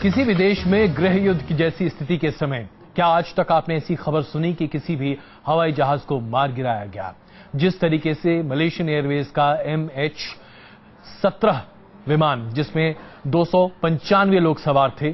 किसी भी देश में गृह युद्ध की जैसी स्थिति के समय क्या आज तक आपने ऐसी खबर सुनी कि किसी भी हवाई जहाज को मार गिराया गया? जिस तरीके से मलेशियन एयरवेज का MH17 विमान, जिसमें 295 लोग सवार थे,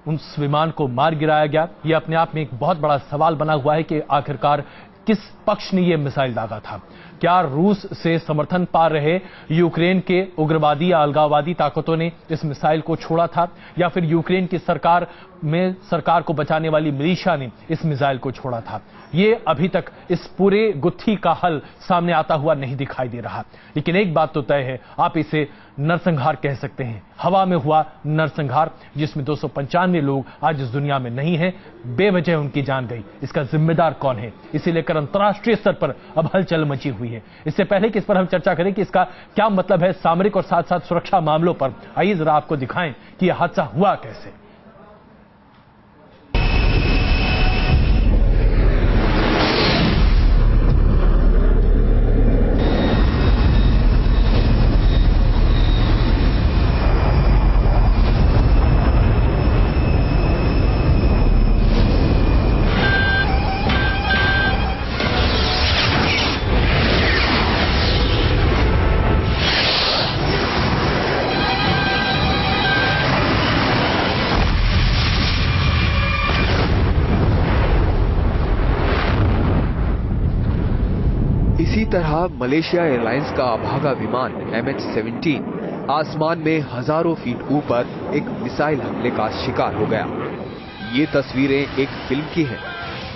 उस विमान को मार गिराया गया, यह अपने आप में एक बहुत बड़ा सवाल बना हुआ है कि आखिरकार किस पक्ष ने यह मिसाइल दागा था। क्या रूस से समर्थन पा रहे यूक्रेन के उग्रवादी या अलगाववादी ताकतों ने इस मिसाइल को छोड़ा था, या फिर यूक्रेन की सरकार को बचाने वाली मिलिशिया ने इस मिसाइल को छोड़ा था? ये अभी तक इस पूरे गुत्थी का हल सामने आता हुआ नहीं दिखाई दे रहा। लेकिन एक बात तो तय है, आप इसे नरसंहार कह सकते हैं। हवा में हुआ नरसंहार, जिसमें 295 लोग आज इस दुनिया में नहीं हैं, बेवजह उनकी जान गई। इसका जिम्मेदार कौन है? इसे लेकर अंतर्राष्ट्रीय स्तर पर अब हलचल मची हुई है। इससे पहले कि इस पर हम चर्चा करें कि इसका क्या मतलब है सामरिक और साथ साथ सुरक्षा मामलों पर, आइए जरा आपको दिखाएं कि यह हादसा हुआ कैसे। इसी तरह मलेशिया एयरलाइंस का अभागा विमान MH17 आसमान में हजारों फीट ऊपर एक मिसाइल हमले का शिकार हो गया। ये तस्वीरें एक फिल्म की हैं,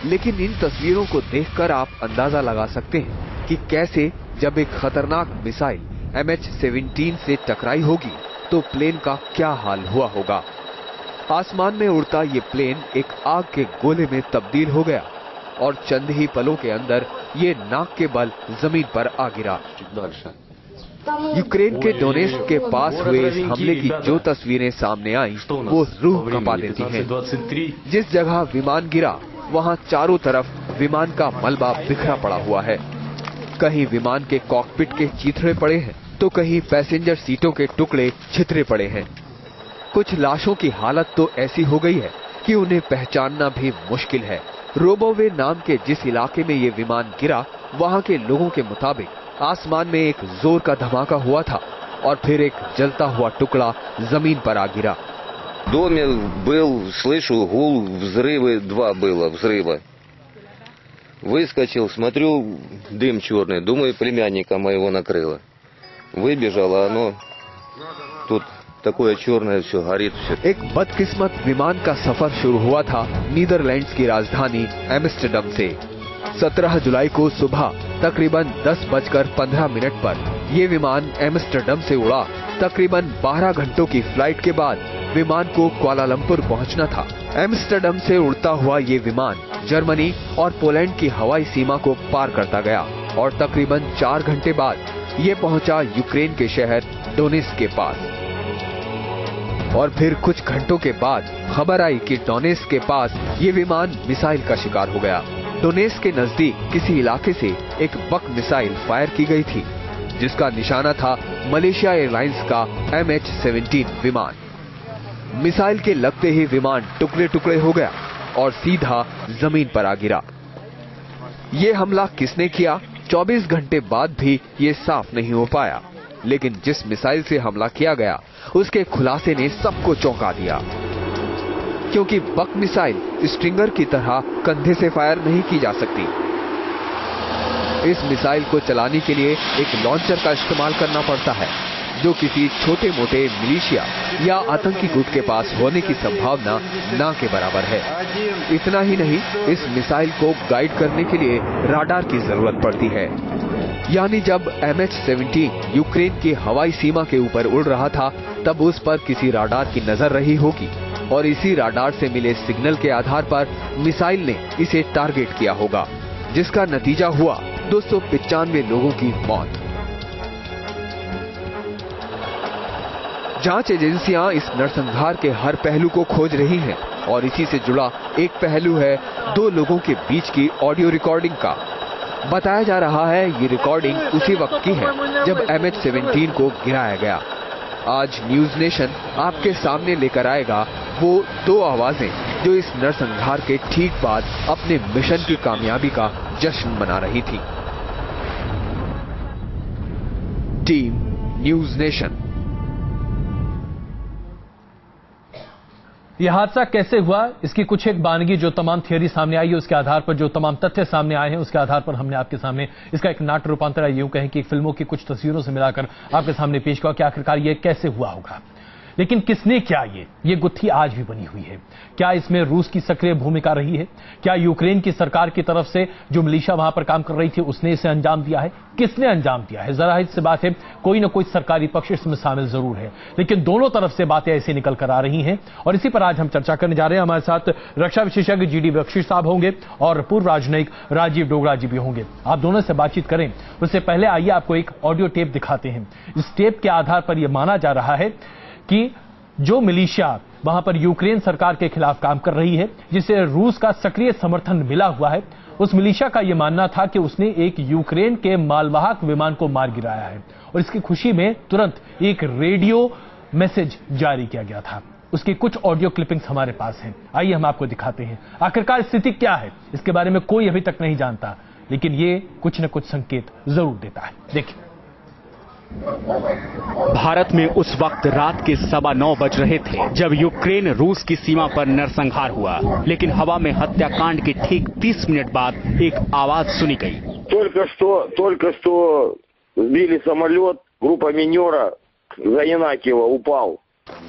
लेकिन इन तस्वीरों को देखकर आप अंदाजा लगा सकते हैं कि कैसे जब एक खतरनाक मिसाइल MH17 से टकराई होगी तो प्लेन का क्या हाल हुआ होगा। आसमान में उड़ता ये प्लेन एक आग के गोले में तब्दील हो गया और चंद ही पलों के अंदर ये नाक के बल जमीन पर आ गिरा। यूक्रेन के डोनेस्क के पास हुए इस हमले की जो तस्वीरें सामने आई वो रूह कंपा देती हैं। जिस जगह विमान गिरा वहां चारों तरफ विमान का मलबा बिखरा पड़ा हुआ है। कहीं विमान के कॉकपिट के चीथड़े पड़े हैं तो कहीं पैसेंजर सीटों के टुकड़े छितरे पड़े हैं। कुछ लाशों की हालत तो ऐसी हो गई है कि उन्हें पहचानना भी मुश्किल है। रोबोवे नाम के जिस इलाके में ये विमान गिरा, वहां के लोगों के मुताबिक आसमान में एक जोर का धमाका हुआ था और फिर एक जलता हुआ टुकड़ा जमीन पर आ गिरा। доме был, слышу гул, взрывы, 2 было взрыва. Выскочил, смотрю, дым черный, думаю, племянника моего накрыло. Выбежал, а оно тут такое черное все горит все. एक बदकिस्मत विमान का सफर शुरू हुआ था नीदरलैंड्स की राजधानी एम्स्टर्डम से। 17 जुलाई को सुबह तकरीबन 10:15 पर ये विमान एम्स्टर्डम से उड़ा। तकरीबन 12 घंटों की फ्लाइट के बाद विमान को कुआलालंपुर पहुंचना था। एम्स्टर्डम से उड़ता हुआ ये विमान जर्मनी और पोलैंड की हवाई सीमा को पार करता गया और तकरीबन 4 घंटे बाद ये पहुंचा यूक्रेन के शहर डोनेस्क के पास। और फिर कुछ घंटों के बाद खबर आई कि डोनेस्क के पास ये विमान मिसाइल का शिकार हो गया। डोनेस्क के नजदीक किसी इलाके से एक बक मिसाइल फायर की गई थी, जिसका निशाना था मलेशिया एयरलाइंस का MH17 विमान। मिसाइल के लगते ही विमान टुकड़े टुकड़े हो गया और सीधा जमीन पर आ गिरा। ये हमला किसने किया, 24 घंटे बाद भी ये साफ नहीं हो पाया। लेकिन जिस मिसाइल से हमला किया गया उसके खुलासे ने सबको चौंका दिया, क्योंकि बक मिसाइल स्ट्रिंगर की तरह कंधे से फायर नहीं की जा सकती। इस मिसाइल को चलाने के लिए एक लॉन्चर का इस्तेमाल करना पड़ता है, जो किसी छोटे मोटे मिलिशिया या आतंकी गुट के पास होने की संभावना ना के बराबर है। इतना ही नहीं, इस मिसाइल को गाइड करने के लिए राडार की जरूरत पड़ती है। यानी जब MH17 यूक्रेन की हवाई सीमा के ऊपर उड़ रहा था, तब उस पर किसी राडार की नजर रही होगी और इसी राडार से मिले सिग्नल के आधार पर मिसाइल ने इसे टारगेट किया होगा, जिसका नतीजा हुआ 295 लोगों की मौत। जांच एजेंसियां इस नरसंहार के हर पहलू को खोज रही हैं और इसी से जुड़ा एक पहलू है 2 लोगों के बीच की ऑडियो रिकॉर्डिंग का। बताया जा रहा है ये रिकॉर्डिंग उसी वक्त की है जब MH17 को गिराया गया। आज न्यूज नेशन आपके सामने लेकर आएगा वो दो आवाजें जो इस नरसंहार के ठीक बाद अपने मिशन की कामयाबी का जश्न मना रही थी। Team news nation. यह हादसा कैसे हुआ, इसकी कुछ एक बानगी जो तमाम थियरी सामने आई है, उसके आधार पर जो तमाम तथ्य सामने आए हैं, उसके आधार पर हमने आपके सामने इसका एक नाट्य रूपांतर, यूं कहें कि फिल्मों की कुछ तस्वीरों से मिलाकर आपके सामने पेश किया कि आखिरकार ये कैसे हुआ होगा। लेकिन किसने किया ये गुत्थी आज भी बनी हुई है। क्या इसमें रूस की सक्रिय भूमिका रही है? क्या यूक्रेन की सरकार की तरफ से जो मिलिशिया वहां पर काम कर रही थी उसने इसे अंजाम दिया है? किसने अंजाम दिया है? जरा सी बात है, कोई ना कोई सरकारी पक्ष इसमें शामिल जरूर है, लेकिन दोनों तरफ से बातें ऐसी निकल कर आ रही हैं और इसी पर आज हम चर्चा करने जा रहे हैं। हमारे साथ रक्षा विशेषज्ञ जीडी बख्शी साहब होंगे और पूर्व राजनयिक राजीव डोगरा जी भी होंगे। आप दोनों से बातचीत करें उससे पहले आइए आपको एक ऑडियो टेप दिखाते हैं। इस टेप के आधार पर यह माना जा रहा है कि जो मिलिशिया वहां पर यूक्रेन सरकार के खिलाफ काम कर रही है, जिसे रूस का सक्रिय समर्थन मिला हुआ है, उस मिलिशिया का यह मानना था कि उसने एक यूक्रेन के मालवाहक विमान को मार गिराया है और इसकी खुशी में तुरंत एक रेडियो मैसेज जारी किया गया था। उसकी कुछ ऑडियो क्लिपिंग्स हमारे पास हैं, आइए हम आपको दिखाते हैं। आखिरकार स्थिति क्या है इसके बारे में कोई अभी तक नहीं जानता, लेकिन ये कुछ न कुछ संकेत जरूर देता है। देखिए। भारत में उस वक्त रात के 9:15 बज रहे थे जब यूक्रेन रूस की सीमा पर नरसंहार हुआ, लेकिन हवा में हत्याकांड के ठीक 30 मिनट बाद एक आवाज सुनी गई। только что сбили самолет, группа минера за Янакиево упал।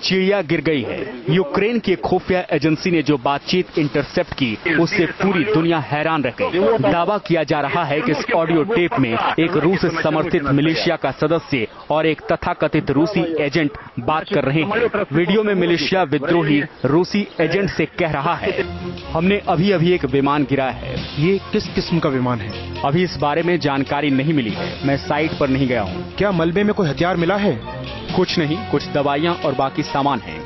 चिड़िया गिर गई है। यूक्रेन की खुफिया एजेंसी ने जो बातचीत इंटरसेप्ट की उससे पूरी दुनिया हैरान रह गई। दावा किया जा रहा है कि इस ऑडियो टेप में एक रूस समर्थित मिलिशिया का सदस्य और एक तथाकथित रूसी एजेंट बात कर रहे हैं। वीडियो में मिलिशिया विद्रोही रूसी एजेंट से कह रहा है, हमने अभी अभी एक विमान गिराया है। ये किस किस्म का विमान है? अभी इस बारे में जानकारी नहीं मिली है, मैं साइट पर नहीं गया हूँ। क्या मलबे में कोई हथियार मिला है? कुछ नहीं, कुछ दवाइयाँ और बाकी सामान है।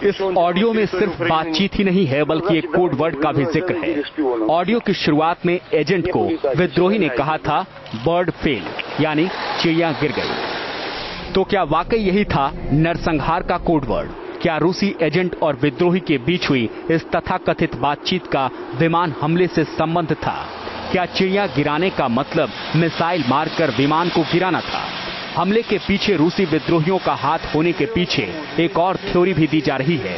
इस ऑडियो में सिर्फ बातचीत ही नहीं है बल्कि एक कोड वर्ड का भी जिक्र है। ऑडियो की शुरुआत में एजेंट को विद्रोही ने कहा था बर्ड फेल, यानी चिड़िया गिर गई। तो क्या वाकई यही था नरसंहार का कोड वर्ड? क्या रूसी एजेंट और विद्रोही के बीच हुई इस तथाकथित बातचीत का विमान हमले से संबंध था? क्या चिड़िया गिराने का मतलब मिसाइल मारकर विमान को गिराना था? हमले के पीछे रूसी विद्रोहियों का हाथ होने के पीछे एक और थ्योरी भी दी जा रही है।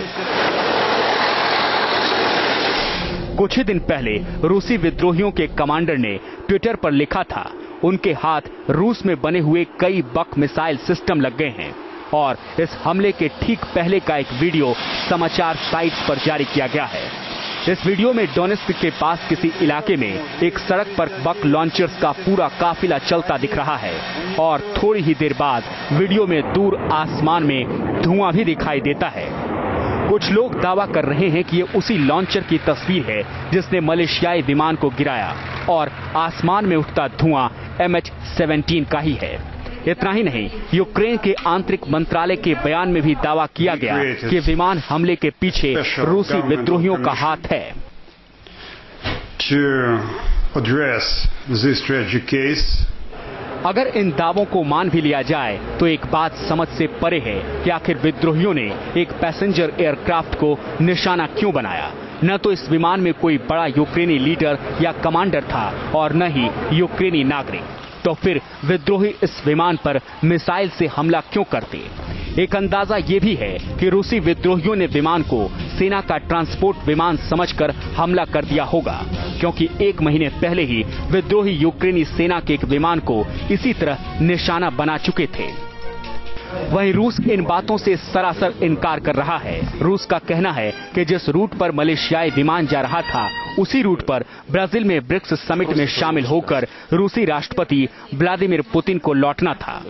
कुछ ही दिन पहले रूसी विद्रोहियों के कमांडर ने ट्विटर पर लिखा था, उनके हाथ रूस में बने हुए कई बक मिसाइल सिस्टम लग गए हैं। और इस हमले के ठीक पहले का एक वीडियो समाचार साइट्स पर जारी किया गया है। इस वीडियो में डोनेस्क के पास किसी इलाके में एक सड़क पर बक लॉन्चर्स का पूरा काफिला चलता दिख रहा है और थोड़ी ही देर बाद वीडियो में दूर आसमान में धुआं भी दिखाई देता है। कुछ लोग दावा कर रहे हैं कि ये उसी लॉन्चर की तस्वीर है जिसने मलेशियाई विमान को गिराया और आसमान में उठता धुआं MH17 का ही है। इतना ही नहीं, यूक्रेन के आंतरिक मंत्रालय के बयान में भी दावा किया गया कि विमान हमले के पीछे रूसी विद्रोहियों का हाथ है। अगर इन दावों को मान भी लिया जाए तो एक बात समझ से परे है कि आखिर विद्रोहियों ने एक पैसेंजर एयरक्राफ्ट को निशाना क्यों बनाया। न तो इस विमान में कोई बड़ा यूक्रेनी लीडर या कमांडर था और न ही यूक्रेनी नागरिक। तो फिर विद्रोही इस विमान पर मिसाइल से हमला क्यों करते? एक अंदाजा ये भी है कि रूसी विद्रोहियों ने विमान को सेना का ट्रांसपोर्ट विमान समझकर हमला कर दिया होगा, क्योंकि 1 महीने पहले ही विद्रोही यूक्रेनी सेना के एक विमान को इसी तरह निशाना बना चुके थे। वहीं रूस इन बातों से सरासर इनकार कर रहा है। रूस का कहना है कि जिस रूट पर मलेशियाई विमान जा रहा था उसी रूट पर ब्राजील में ब्रिक्स समिट में शामिल होकर रूसी राष्ट्रपति व्लादिमीर पुतिन को लौटना था।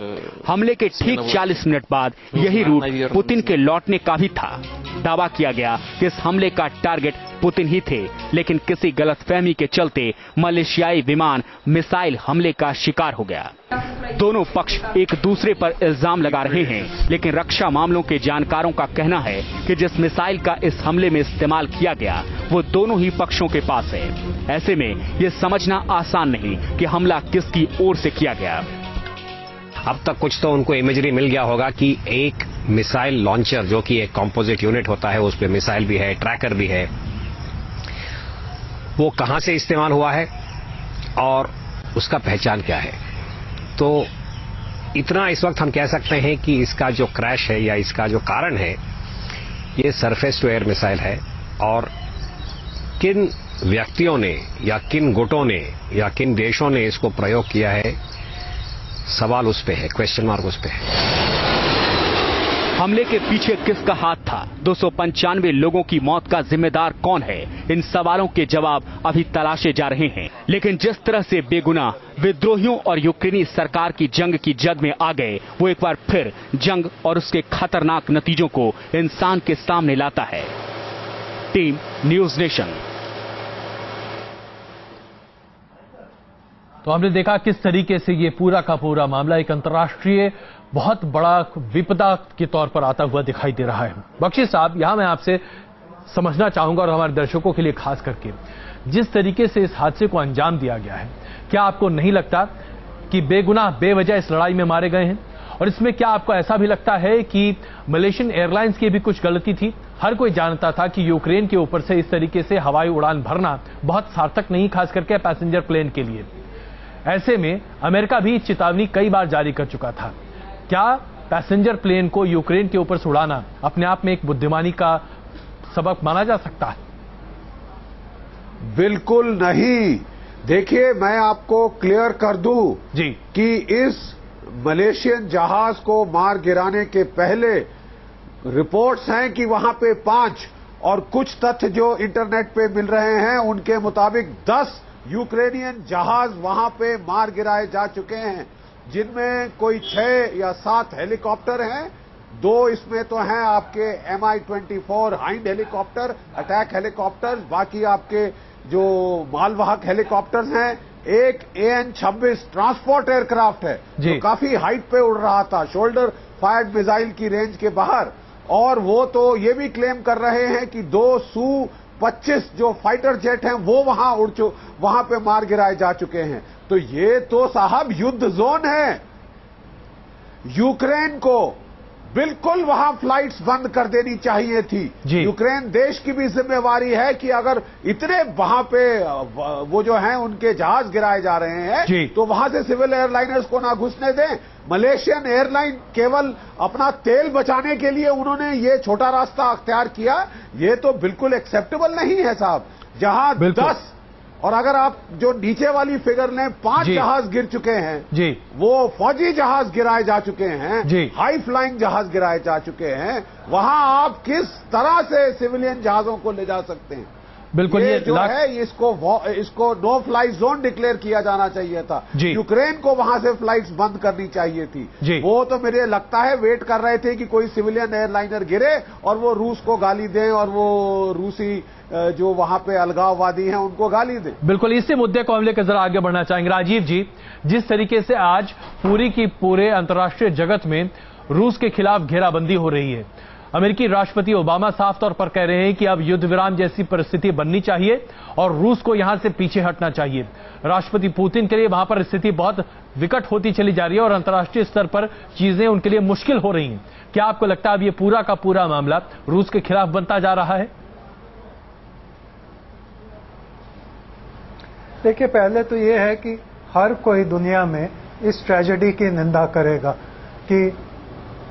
हमले के ठीक 40 मिनट बाद यही रूट पुतिन के लौटने का भी था। दावा किया गया कि इस हमले का टारगेट पुतिन ही थे, लेकिन किसी गलतफहमी के चलते मलेशियाई विमान मिसाइल हमले का शिकार हो गया। दोनों पक्ष एक दूसरे पर इल्जाम लगा रहे हैं, लेकिन रक्षा मामलों के जानकारों का कहना है कि जिस मिसाइल का इस हमले में इस्तेमाल किया गया वो दोनों ही पक्षों के पास है। ऐसे में ये समझना आसान नहीं कि हमला किसकी ओर से किया गया। अब तक कुछ तो उनको इमेजरी मिल गया होगा कि एक मिसाइल लॉन्चर, जो कि एक कंपोजिट यूनिट होता है, उस पे मिसाइल भी है, ट्रैकर भी है, वो कहां से इस्तेमाल हुआ है और उसका पहचान क्या है। तो इतना इस वक्त हम कह सकते हैं कि इसका जो क्रैश है या इसका जो कारण है, ये सरफेस टू एयर मिसाइल है। और किन व्यक्तियों ने या किन गुटों ने या किन देशों ने इसको प्रयोग किया है, सवाल उस पे है, क्वेश्चन मार्क उस पे है। हमले के पीछे किसका हाथ था? 295 लोगों की मौत का जिम्मेदार कौन है? इन सवालों के जवाब अभी तलाशे जा रहे हैं। लेकिन जिस तरह से बेगुनाह विद्रोहियों और यूक्रेनी सरकार की जंग की जद में आ गए, वो एक बार फिर जंग और उसके खतरनाक नतीजों को इंसान के सामने लाता है। Team news nation. तो हमने देखा किस तरीके से ये पूरा का पूरा मामला एक अंतर्राष्ट्रीय बहुत बड़ा विपदा के तौर पर आता हुआ दिखाई दे रहा है। बख्शी साहब, यहां मैं आपसे समझना चाहूंगा और हमारे दर्शकों के लिए खास करके, जिस तरीके से इस हादसे को अंजाम दिया गया है, क्या आपको नहीं लगता कि बेगुनाह बेवजह इस लड़ाई में मारे गए हैं? और इसमें क्या आपको ऐसा भी लगता है कि मलेशियन एयरलाइंस की भी कुछ गलती थी? हर कोई जानता था कि यूक्रेन के ऊपर से इस तरीके से हवाई उड़ान भरना बहुत सार्थक नहीं, खास करके पैसेंजर प्लेन के लिए। ऐसे में अमेरिका भी चेतावनी कई बार जारी कर चुका था। क्या पैसेंजर प्लेन को यूक्रेन के ऊपर से उड़ाना अपने आप में एक बुद्धिमानी का सबक माना जा सकता है? बिल्कुल नहीं। देखिए, मैं आपको क्लियर कर दूं जी कि इस मलेशियन जहाज को मार गिराने के पहले रिपोर्ट्स हैं कि वहां पे 5 और कुछ तथ्य जो इंटरनेट पे मिल रहे हैं उनके मुताबिक 10 यूक्रेनियन जहाज वहां पे मार गिराए जा चुके हैं, जिनमें कोई 6 या 7 हेलीकॉप्टर हैं। 2 इसमें तो हैं आपके Mi-24 hind helicopter, attack helicopter, बाकी आपके जो मालवाहक हेलीकॉप्टर्स हैं। एक AN-26 ट्रांसपोर्ट एयरक्राफ्ट है जो काफी हाइट पे उड़ रहा था, शोल्डर फायर्ड मिसाइल की रेंज के बाहर। और वो तो ये भी क्लेम कर रहे हैं कि 2 Su-25 जो फाइटर जेट हैं वो वहां पे मार गिराए जा चुके हैं। तो ये तो साहब युद्ध जोन है। यूक्रेन को बिल्कुल वहां फ्लाइट्स बंद कर देनी चाहिए थी। यूक्रेन देश की भी जिम्मेवारी है कि अगर इतने वहां पे वो जो हैं उनके जहाज गिराए जा रहे हैं तो वहां से सिविल एयरलाइनर्स को ना घुसने दें। मलेशियन एयरलाइन केवल अपना तेल बचाने के लिए उन्होंने ये छोटा रास्ता अख्तियार किया, ये तो बिल्कुल एक्सेप्टेबल नहीं है साहब। जहां 10 और अगर आप जो नीचे वाली फिगर लें 5 जहाज गिर चुके हैं, वो फौजी जहाज गिराए जा चुके हैं, हाई फ्लाइंग जहाज गिराए जा चुके हैं, वहां आप किस तरह से सिविलियन जहाजों को ले जा सकते हैं? बिल्कुल, ये जो है इसको नो फ्लाई जोन डिक्लेयर किया जाना चाहिए था। यूक्रेन को वहां से फ्लाइट्स बंद करनी चाहिए थी। वो तो मुझे लगता है वेट कर रहे थे कि कोई सिविलियन एयरलाइनर गिरे और वो रूस को गाली दें और वो रूसी जो वहां पे अलगाववादी हैं उनको गाली दें। बिल्कुल, इसी मुद्दे को हम लेकर जरा आगे बढ़ना चाहेंगे। राजीव जी, जिस तरीके से आज पूरी की पूरे अंतर्राष्ट्रीय जगत में रूस के खिलाफ घेराबंदी हो रही है, अमेरिकी राष्ट्रपति ओबामा साफ तौर पर कह रहे हैं कि अब युद्ध विराम जैसी परिस्थिति बननी चाहिए और रूस को यहां से पीछे हटना चाहिए। राष्ट्रपति पुतिन के लिए वहां पर स्थिति बहुत विकट होती चली जा रही है और अंतर्राष्ट्रीय स्तर पर चीजें उनके लिए मुश्किल हो रही हैं। क्या आपको लगता है अब ये पूरा का पूरा मामला रूस के खिलाफ बनता जा रहा है? देखिए, पहले तो ये है कि हर कोई दुनिया में इस ट्रेजेडी की निंदा करेगा कि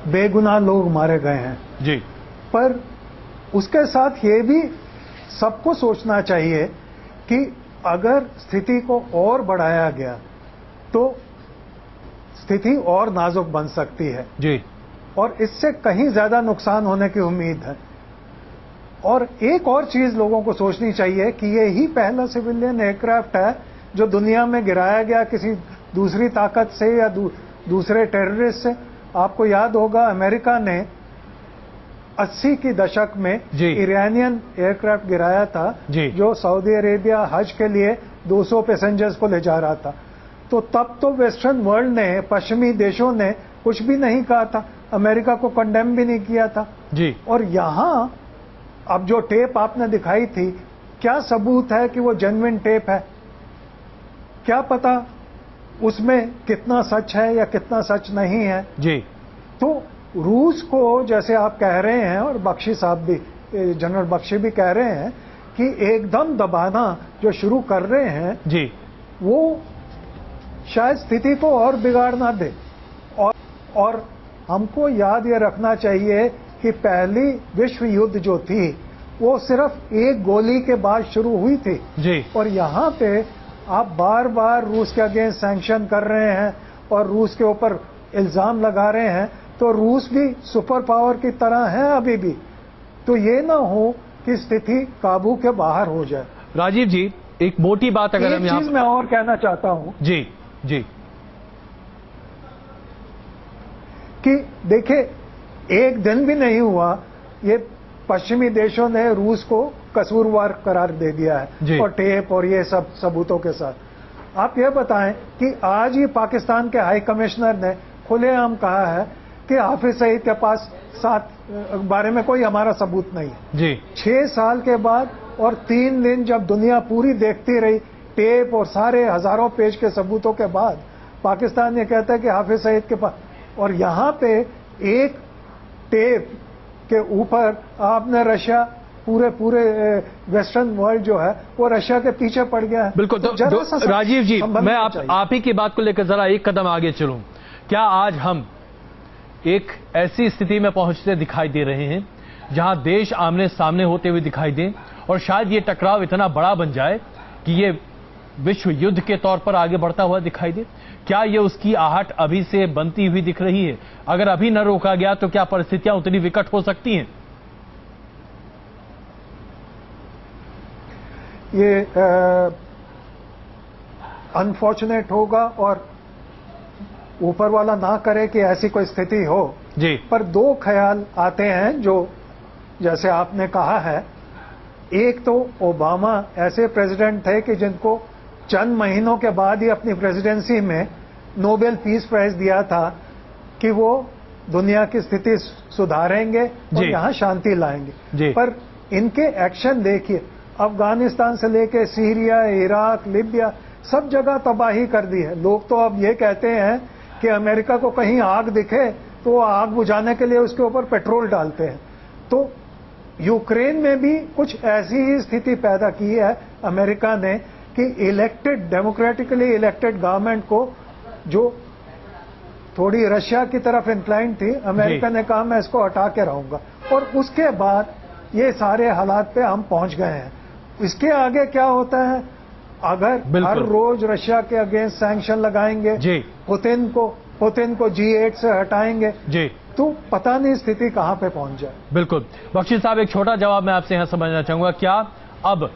बेगुनाह लोग मारे गए हैं जी, पर उसके साथ ये भी सबको सोचना चाहिए कि अगर स्थिति को और बढ़ाया गया तो स्थिति और नाजुक बन सकती है जी, और इससे कहीं ज्यादा नुकसान होने की उम्मीद है। और एक और चीज लोगों को सोचनी चाहिए कि ये ही पहला सिविलियन एयरक्राफ्ट है जो दुनिया में गिराया गया किसी दूसरी ताकत से या दूसरे टेररिस्ट से। आपको याद होगा अमेरिका ने 80 की दशक में ईरानियन एयरक्राफ्ट गिराया था जो सऊदी अरेबिया हज के लिए 200 पैसेंजर्स को ले जा रहा था। तो तब तो वेस्टर्न वर्ल्ड ने, पश्चिमी देशों ने कुछ भी नहीं कहा था, अमेरिका को कंडेम भी नहीं किया था जी। और यहां अब जो टेप आपने दिखाई थी, क्या सबूत है कि वो जेन्युइन टेप है? क्या पता उसमें कितना सच है या कितना सच नहीं है जी। तो रूस को जैसे आप कह रहे हैं और बख्शी साहब भी, जनरल बख्शी भी कह रहे हैं कि एकदम दबाना जो शुरू कर रहे हैं जी, वो शायद स्थिति को और बिगाड़ ना दे। और हमको याद ये रखना चाहिए कि पहली विश्व युद्ध जो थी वो सिर्फ एक गोली के बाद शुरू हुई थी जी। और यहाँ पे आप बार बार रूस के अगेंस्ट सैंक्शन कर रहे हैं और रूस के ऊपर इल्जाम लगा रहे हैं, तो रूस भी सुपर पावर की तरह है अभी भी। तो ये ना हो कि स्थिति काबू के बाहर हो जाए। राजीव जी, एक मोटी बात अगर हम एक चीज मैं और कहना चाहता हूं जी जी कि देखिए, एक दिन भी नहीं हुआ ये पश्चिमी देशों ने रूस को कसूरवार करार दे दिया है और टेप और ये सब सबूतों के साथ। आप ये बताएं कि आज ही पाकिस्तान के हाई कमिश्नर ने खुलेआम कहा है कि हाफिज सईद के पास बारे में कोई हमारा सबूत नहीं है जी। 6 साल के बाद और 3 दिन जब दुनिया पूरी देखती रही टेप और सारे हजारों पेज के सबूतों के बाद, पाकिस्तान ये कहता है कि हाफिज सईद के पास, और यहाँ पे एक टेप के ऊपर आपने रशिया पूरे वेस्टर्न वर्ल्ड जो है वो रशिया के पीछे पड़ गया है। बिल्कुल। तो राजीव जी, मैं आप ही की बात को लेकर जरा एक कदम आगे चलूं। क्या आज हम एक ऐसी स्थिति में पहुंचते दिखाई दे रहे हैं जहां देश आमने सामने होते हुए दिखाई दें और शायद ये टकराव इतना बड़ा बन जाए कि ये विश्व युद्ध के तौर पर आगे बढ़ता हुआ दिखाई दे? क्या ये उसकी आहट अभी से बनती हुई दिख रही है? अगर अभी न रोका गया तो क्या परिस्थितियां उतनी विकट हो सकती हैं? ये अनफॉर्चुनेट होगा और ऊपर वाला ना करे कि ऐसी कोई स्थिति हो जी। पर 2 ख्याल आते हैं जो जैसे आपने कहा है। एक तो ओबामा ऐसे प्रेसिडेंट थे कि जिनको चंद महीनों के बाद ही अपनी प्रेसिडेंसी में नोबेल पीस प्राइज दिया था कि वो दुनिया की स्थिति सुधारेंगे और यहाँ शांति लाएंगे। पर इनके एक्शन देखिए, अफगानिस्तान से लेके सीरिया, इराक, लिबिया सब जगह तबाही कर दी है। लोग तो अब ये कहते हैं कि अमेरिका को कहीं आग दिखे तो वो आग बुझाने के लिए उसके ऊपर पेट्रोल डालते हैं। तो यूक्रेन में भी कुछ ऐसी ही स्थिति पैदा की है अमेरिका ने कि इलेक्टेड, डेमोक्रेटिकली इलेक्टेड गवर्नमेंट को जो थोड़ी रशिया की तरफ इंक्लाइंड थी, अमेरिका ने कहा मैं इसको हटा के रहूंगा और उसके बाद ये सारे हालात पे हम पहुंच गए हैं। इसके आगे क्या होता है? अगर हर रोज रशिया के अगेंस्ट सैंक्शन लगाएंगे, पुतिन को G8 से हटाएंगे जी, तो पता नहीं स्थिति कहां पे पहुंच जाए। बिल्कुल। बख्शी साहब, एक छोटा जवाब मैं आपसे यहां समझना चाहूंगा। क्या अब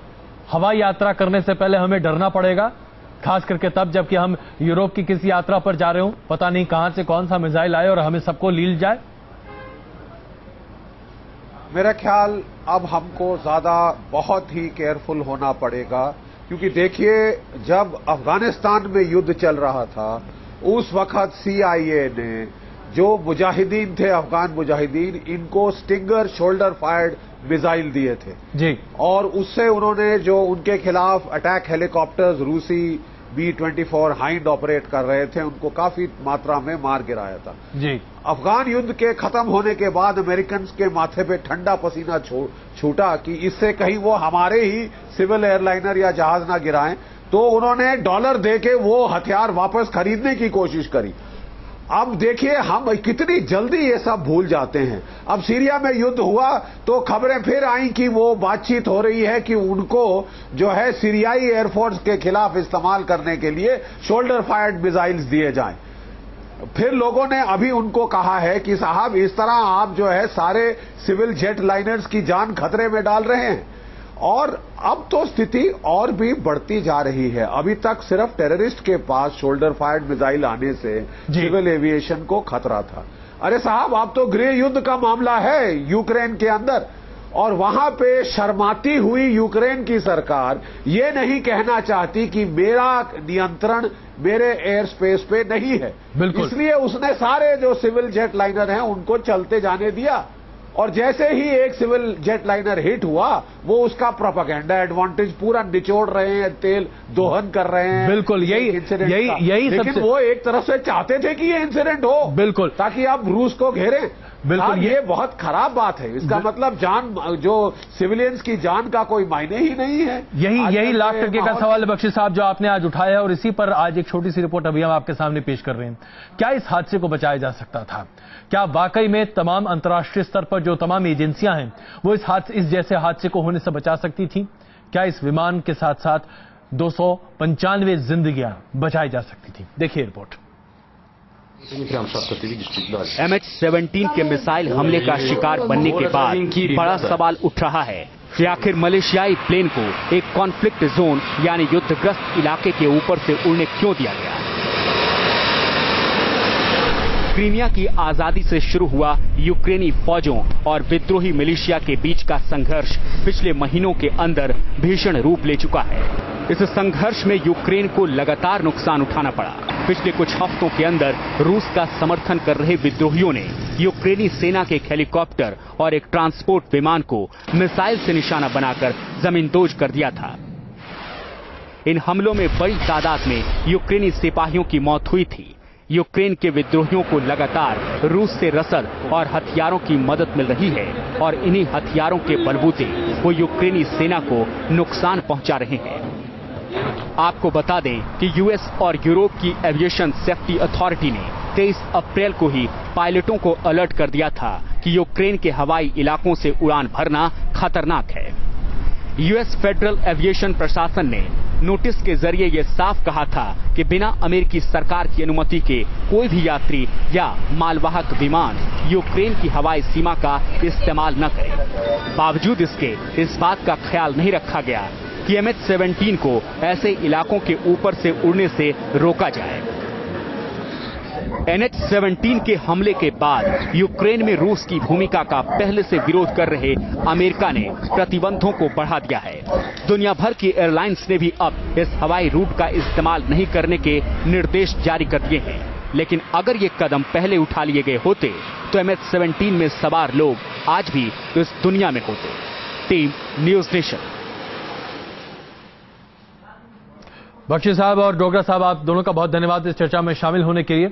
हवाई यात्रा करने से पहले हमें डरना पड़ेगा, खास करके तब जबकि हम यूरोप की किसी यात्रा पर जा रहे हो, पता नहीं कहां से कौन सा मिसाइल आए और हमें सबको लील जाए? मेरा ख्याल अब हमको ज्यादा बहुत ही केयरफुल होना पड़ेगा, क्योंकि देखिए जब अफगानिस्तान में युद्ध चल रहा था उस वक्त CIA ने जो मुजाहिदीन थे, अफगान मुजाहिदीन, इनको स्टिंगर शोल्डर फायर्ड मिसाइल दिए थे जी, और उससे उन्होंने जो उनके खिलाफ अटैक हेलीकॉप्टर्स रूसी B-24 हाइंड ऑपरेट कर रहे थे उनको काफी मात्रा में मार गिराया था जी। अफगान युद्ध के खत्म होने के बाद अमेरिकन के माथे पे ठंडा पसीना छूटा कि इससे कहीं वो हमारे ही सिविल एयरलाइनर या जहाज ना गिराएं, तो उन्होंने डॉलर देके वो हथियार वापस खरीदने की कोशिश करी। अब देखिए हम कितनी जल्दी ये सब भूल जाते हैं। अब सीरिया में युद्ध हुआ तो खबरें फिर आई कि वो बातचीत हो रही है कि उनको जो है सीरियाई एयरफोर्स के खिलाफ इस्तेमाल करने के लिए शोल्डर फायर्ड मिसाइल्स दिए जाएं। फिर लोगों ने अभी उनको कहा है कि साहब इस तरह आप जो है सारे सिविल जेट लाइनर्स की जान खतरे में डाल रहे हैं। और अब तो स्थिति और भी बढ़ती जा रही है। अभी तक सिर्फ टेररिस्ट के पास शोल्डर फायर्ड मिसाइल आने से सिविल एविएशन को खतरा था। अरे साहब अब तो गृह युद्ध का मामला है यूक्रेन के अंदर, और वहां पे शर्माती हुई यूक्रेन की सरकार ये नहीं कहना चाहती कि मेरा नियंत्रण मेरे एयर स्पेस पे नहीं है, इसलिए उसने सारे जो सिविल जेट लाइनर हैं उनको चलते जाने दिया। और जैसे ही एक सिविल जेट लाइनर हिट हुआ वो उसका प्रोपेगेंडा एडवांटेज पूरा निचोड़ रहे हैं, तेल दोहन कर रहे हैं। बिल्कुल यही लेकिन वो एक तरफ से चाहते थे कि ये इंसिडेंट हो, बिल्कुल, ताकि आप रूस को घेरें। बिल्कुल ये बहुत खराब बात है। इसका मतलब जान, जो सिविलियंस की जान का कोई मायने ही नहीं है। यही लाख टके का सवाल है बख्शी साहब जो आपने आज उठाया, और इसी पर आज एक छोटी सी रिपोर्ट अभी हम आपके सामने पेश कर रहे हैं। क्या इस हादसे को बचाया जा सकता था? क्या वाकई में तमाम अंतर्राष्ट्रीय स्तर पर जो तमाम एजेंसियां हैं वो इस जैसे हादसे को होने से बचा सकती थी? क्या इस विमान के साथ साथ 295 जिंदगियां बचाई जा सकती थी? देखिए रिपोर्ट। MH17 के मिसाइल हमले का शिकार बनने के बाद बड़ा सवाल उठ रहा है कि आखिर मलेशियाई प्लेन को एक कॉन्फ्लिक्ट जोन यानी युद्धग्रस्त इलाके के ऊपर से उड़ने क्यों दिया गया? क्रीमिया की आजादी से शुरू हुआ यूक्रेनी फौजों और विद्रोही मिलिशिया के बीच का संघर्ष पिछले महीनों के अंदर भीषण रूप ले चुका है। इस संघर्ष में यूक्रेन को लगातार नुकसान उठाना पड़ा। पिछले कुछ हफ्तों के अंदर रूस का समर्थन कर रहे विद्रोहियों ने यूक्रेनी सेना के एक हेलीकॉप्टर और एक ट्रांसपोर्ट विमान को मिसाइल से निशाना बनाकर जमींदोज कर दिया था। इन हमलों में बड़ी तादाद में यूक्रेनी सिपाहियों की मौत हुई थी। यूक्रेन के विद्रोहियों को लगातार रूस से रसद और हथियारों की मदद मिल रही है और इन्हीं हथियारों के बलबूते वो यूक्रेनी सेना को नुकसान पहुंचा रहे हैं। आपको बता दें कि यूएस और यूरोप की एविएशन सेफ्टी अथॉरिटी ने 23 अप्रैल को ही पायलटों को अलर्ट कर दिया था कि यूक्रेन के हवाई इलाकों से उड़ान भरना खतरनाक है। यूएस फेडरल एविएशन प्रशासन ने नोटिस के जरिए यह साफ कहा था कि बिना अमेरिकी सरकार की अनुमति के कोई भी यात्री या मालवाहक विमान यूक्रेन की हवाई सीमा का इस्तेमाल न करे। बावजूद इसके इस बात का ख्याल नहीं रखा गया कि MH17 को ऐसे इलाकों के ऊपर से उड़ने से रोका जाए। NH17 के हमले के बाद यूक्रेन में रूस की भूमिका का पहले से विरोध कर रहे अमेरिका ने प्रतिबंधों को बढ़ा दिया है। दुनिया भर की एयरलाइंस ने भी अब इस हवाई रूट का इस्तेमाल नहीं करने के निर्देश जारी कर दिए हैं। लेकिन अगर ये कदम पहले उठा लिए गए होते तो MH17 में सवार लोग आज भी इस दुनिया में होते। Team news nation. बख्शी साहब और डोगरा साहब, आप दोनों का बहुत धन्यवाद इस चर्चा में शामिल होने के लिए।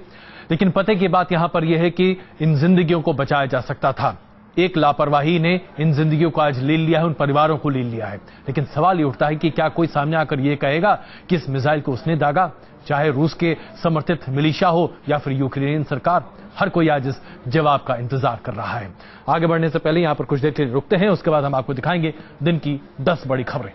लेकिन पते की बात यहां पर यह है कि इन जिंदगियों को बचाया जा सकता था। एक लापरवाही ने इन जिंदगियों को आज ले लिया है, उन परिवारों को ले लिया है। लेकिन सवाल ये उठता है कि क्या कोई सामने आकर यह कहेगा कि इस मिसाइल को उसने दागा? चाहे रूस के समर्थित मिलिशिया हो या फिर यूक्रेनियन सरकार, हर कोई आज इस जवाब का इंतजार कर रहा है। आगे बढ़ने से पहले यहां पर कुछ देर के लिए रुकते हैं, उसके बाद हम आपको दिखाएंगे दिन की 10 बड़ी खबरें।